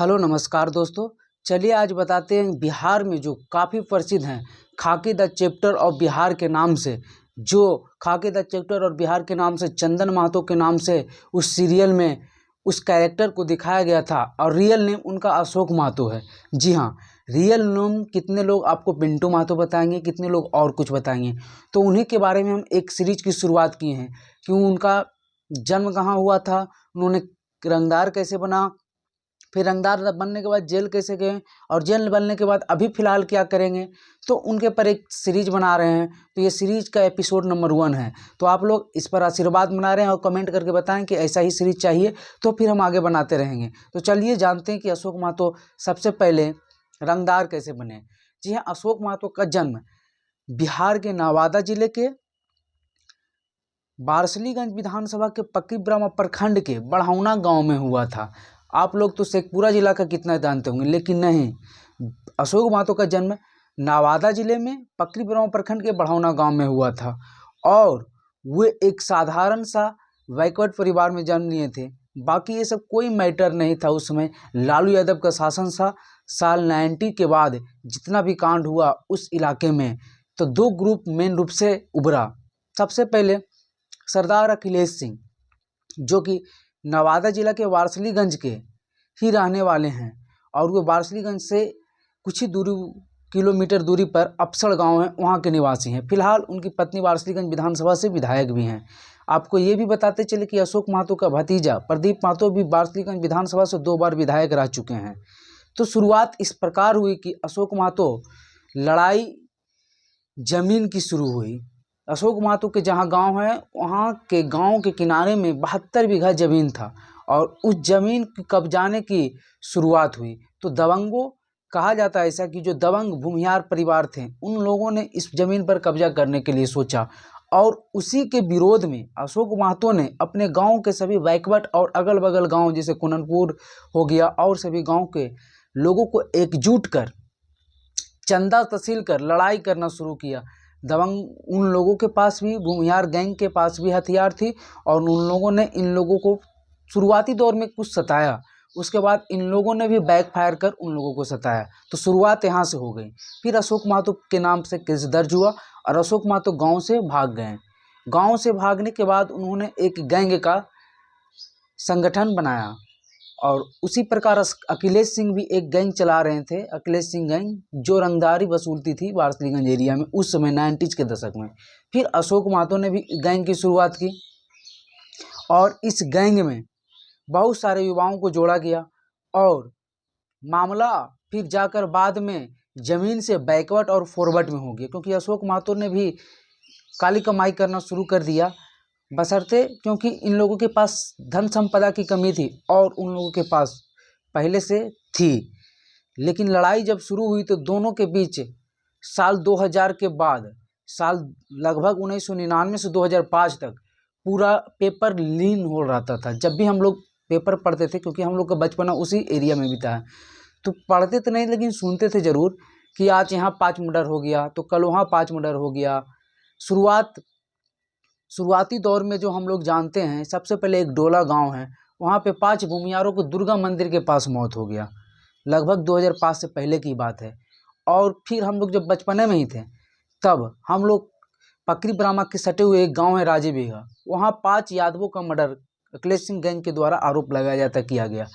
Hello नमस्कार दोस्तों। चलिए आज बताते हैं बिहार में जो काफ़ी प्रसिद्ध हैं खाकी द चैप्टर ऑफ बिहार के नाम से, जो खाकी द चैप्टर और बिहार के नाम से चंदन महतो के नाम से उस सीरियल में उस कैरेक्टर को दिखाया गया था और रियल नेम उनका अशोक महतो है। जी हाँ, रियल नेम कितने लोग आपको पिंटू महतो बताएंगे, कितने लोग और कुछ बताएंगे। तो उन्हीं के बारे में हम एक सीरीज की शुरुआत किए हैं कि उनका जन्म कहाँ हुआ था, उन्होंने रंगदार कैसे बना, फिर रंगदार बनने के बाद जेल कैसे गए और जेल बनने के बाद अभी फ़िलहाल क्या करेंगे, तो उनके पर एक सीरीज बना रहे हैं। तो ये सीरीज का एपिसोड नंबर 1 है। तो आप लोग इस पर आशीर्वाद बना रहे हैं और कमेंट करके बताएं कि ऐसा ही सीरीज चाहिए, तो फिर हम आगे बनाते रहेंगे। तो चलिए जानते हैं कि अशोक महतो सबसे पहले रंगदार कैसे बने। जी हाँ, अशोक महतो का जन्म बिहार के नवादा जिले के बारसलीगंज विधानसभा के पक्कीब्राह्मण प्रखंड के बढ़ौना गांव में हुआ था। आप लोग तो शेखपुरा जिला का कितना जानते होंगे, लेकिन नहीं, अशोक महतो का जन्म नवादा जिले में पक्कीब्राह्मण प्रखंड के बढ़ौना गांव में हुआ था और वे एक साधारण सा बैकवर्ड परिवार में जन्म लिए थे। बाकी ये सब कोई मैटर नहीं था। उस समय लालू यादव का शासन था। साल 90 के बाद जितना भी कांड हुआ उस इलाके में, तो 2 ग्रुप मेन रूप से उभरा। सबसे पहले सरदार अखिलेश सिंह, जो कि नवादा जिला के वारसलीगंज के ही रहने वाले हैं और वो वारसलीगंज से कुछ ही किलोमीटर दूरी पर अपसड़ गांव है, वहां के निवासी हैं। फिलहाल उनकी पत्नी वारसलीगंज विधानसभा से विधायक भी हैं। आपको ये भी बताते चले कि अशोक महतो का भतीजा प्रदीप महतो भी वारसलीगंज विधानसभा से 2 बार विधायक रह चुके हैं। तो शुरुआत इस प्रकार हुई कि अशोक महतो लड़ाई जमीन की शुरू हुई। अशोक महतो के जहाँ गांव है, वहाँ के गांव के किनारे में 72 बीघा ज़मीन था और उस ज़मीन के कब्जाने की शुरुआत हुई। तो दबंगों कहा जाता है ऐसा कि जो दबंग भूमिहार परिवार थे, उन लोगों ने इस ज़मीन पर कब्जा करने के लिए सोचा और उसी के विरोध में अशोक महतो ने अपने गांव के सभी बैकवर्ड और अगल बगल गाँव जैसे कुननपुर हो गया और सभी गाँव के लोगों को एकजुट कर चंदा तहसील कर लड़ाई करना शुरू किया। दबंग उन लोगों के पास भी, भूमिहार गैंग के पास भी हथियार थी और उन लोगों ने इन लोगों को शुरुआती दौर में कुछ सताया। उसके बाद इन लोगों ने भी बैकफायर कर उन लोगों को सताया। तो शुरुआत यहाँ से हो गई। फिर अशोक महतो के नाम से केस दर्ज हुआ और अशोक महतो गाँव से भाग गए। गाँव से भागने के बाद उन्होंने एक गैंग का संगठन बनाया और उसी प्रकार अखिलेश सिंह भी एक गैंग चला रहे थे। अखिलेश सिंह गैंग जो रंगदारी वसूलती थी वारसलीगंज एरिया में उस समय 90s के दशक में। फिर अशोक महतो ने भी गैंग की शुरुआत की और इस गैंग में बहुत सारे युवाओं को जोड़ा गया और मामला फिर जाकर बाद में ज़मीन से बैकवर्ड और फॉरवर्ड में हो गया, क्योंकि अशोक महतो ने भी काली कमाई करना शुरू कर दिया, बशर्ते क्योंकि इन लोगों के पास धन संपदा की कमी थी और उन लोगों के पास पहले से थी। लेकिन लड़ाई जब शुरू हुई तो दोनों के बीच साल 2000 के बाद, साल लगभग 1999 से 2005 तक पूरा पेपर लीन हो रहता था। जब भी हम लोग पेपर पढ़ते थे, क्योंकि हम लोग का बचपना उसी एरिया में बीता है, तो पढ़ते तो नहीं लेकिन सुनते थे ज़रूर कि आज यहाँ 5 मर्डर हो गया तो कल वहाँ 5 मर्डर हो गया। शुरुआती दौर में जो हम लोग जानते हैं, सबसे पहले एक डोला गांव है, वहाँ पे 5 भूमिहारों को दुर्गा मंदिर के पास मौत हो गया। लगभग 2005 से पहले की बात है। और फिर हम लोग जब बचपने में ही थे तब हम लोग पक्कीब्राह्मण के सटे हुए एक गांव है राजे बीघा, वहाँ 5 यादवों का मर्डर अखिलेश सिंह गैंग के द्वारा आरोप लगाया जाता किया गया।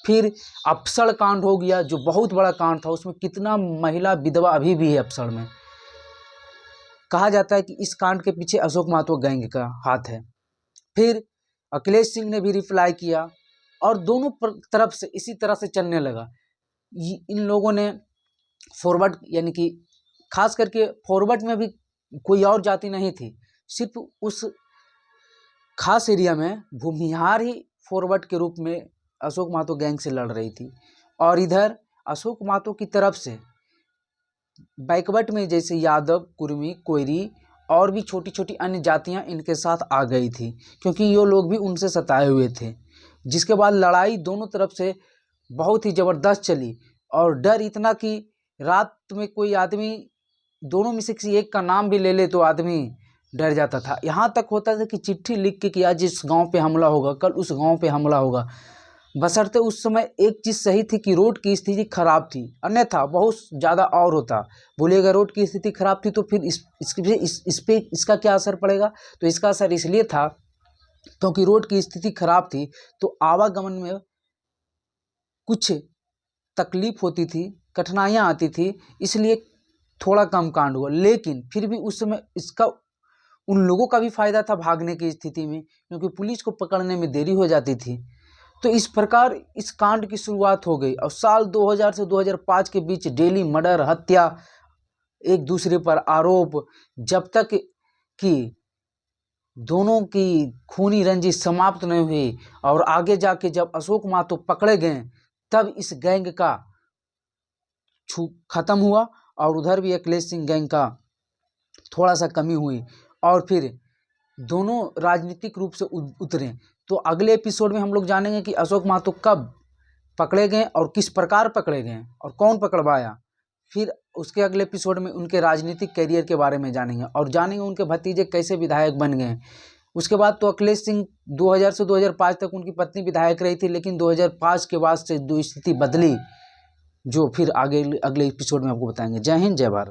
फिर अपसड़ कांड हो गया जो बहुत बड़ा कांड था, उसमें कितना महिला विधवा अभी भी है अपसड़ में। कहा जाता है कि इस कांड के पीछे अशोक महतो गैंग का हाथ है। फिर अखिलेश सिंह ने भी रिप्लाई किया और दोनों तरफ से इसी तरह से चलने लगा। इन लोगों ने फॉरवर्ड, यानी कि खास करके फॉरवर्ड में भी कोई और जाति नहीं थी, सिर्फ उस खास एरिया में भूमिहार ही फॉरवर्ड के रूप में अशोक महतो गैंग से लड़ रही थी। और इधर अशोक महतो की तरफ से बैकवर्ड में जैसे यादव, कुर्मी, कोयरी और भी छोटी छोटी अन्य जातियां इनके साथ आ गई थी, क्योंकि ये लोग भी उनसे सताए हुए थे। जिसके बाद लड़ाई दोनों तरफ से बहुत ही ज़बरदस्त चली और डर इतना कि रात में कोई आदमी दोनों में से किसी एक का नाम भी ले ले तो आदमी डर जाता था। यहाँ तक होता था कि चिट्ठी लिख के कि आज इस गांव पे हमला होगा, कल उस गांव पे हमला होगा। बशर्ते उस समय एक चीज़ सही थी कि रोड की स्थिति खराब थी, अन्यथा बहुत ज़्यादा और होता। बोलिएगा रोड की स्थिति खराब थी तो फिर इस पे इसका क्या असर पड़ेगा? तो इसका असर इसलिए था क्योंकि रोड की स्थिति खराब थी तो आवागमन में कुछ तकलीफ होती थी, कठिनाइयाँ आती थी, इसलिए थोड़ा कम कांड हुआ। लेकिन फिर भी उस समय इसका उन लोगों का भी फायदा था भागने की स्थिति में, क्योंकि पुलिस को पकड़ने में देरी हो जाती थी। तो इस प्रकार इस कांड की शुरुआत हो गई और साल 2000 से 2005 के बीच डेली मर्डर, हत्या, एक दूसरे पर आरोप, जब तक कि दोनों की खूनी रंजिश समाप्त नहीं हुई और आगे जाके जब अशोक महतो पकड़े गए तब इस गैंग का खत्म हुआ और उधर भी अखिलेश सिंह गैंग का थोड़ा सा कमी हुई और फिर दोनों राजनीतिक रूप से उतरे। तो अगले एपिसोड में हम लोग जानेंगे कि अशोक महतो कब पकड़े गए और किस प्रकार पकड़े गए और कौन पकड़वाया। फिर उसके अगले एपिसोड में उनके राजनीतिक कैरियर के बारे में जानेंगे और जानेंगे उनके भतीजे कैसे विधायक बन गए। उसके बाद तो अखिलेश सिंह 2000 से 2005 तक उनकी पत्नी विधायक रही थी, लेकिन 2005 के बाद से जो स्थिति बदली, जो फिर आगे अगले एपिसोड में आपको बताएंगे। जय हिंद, जय भारत।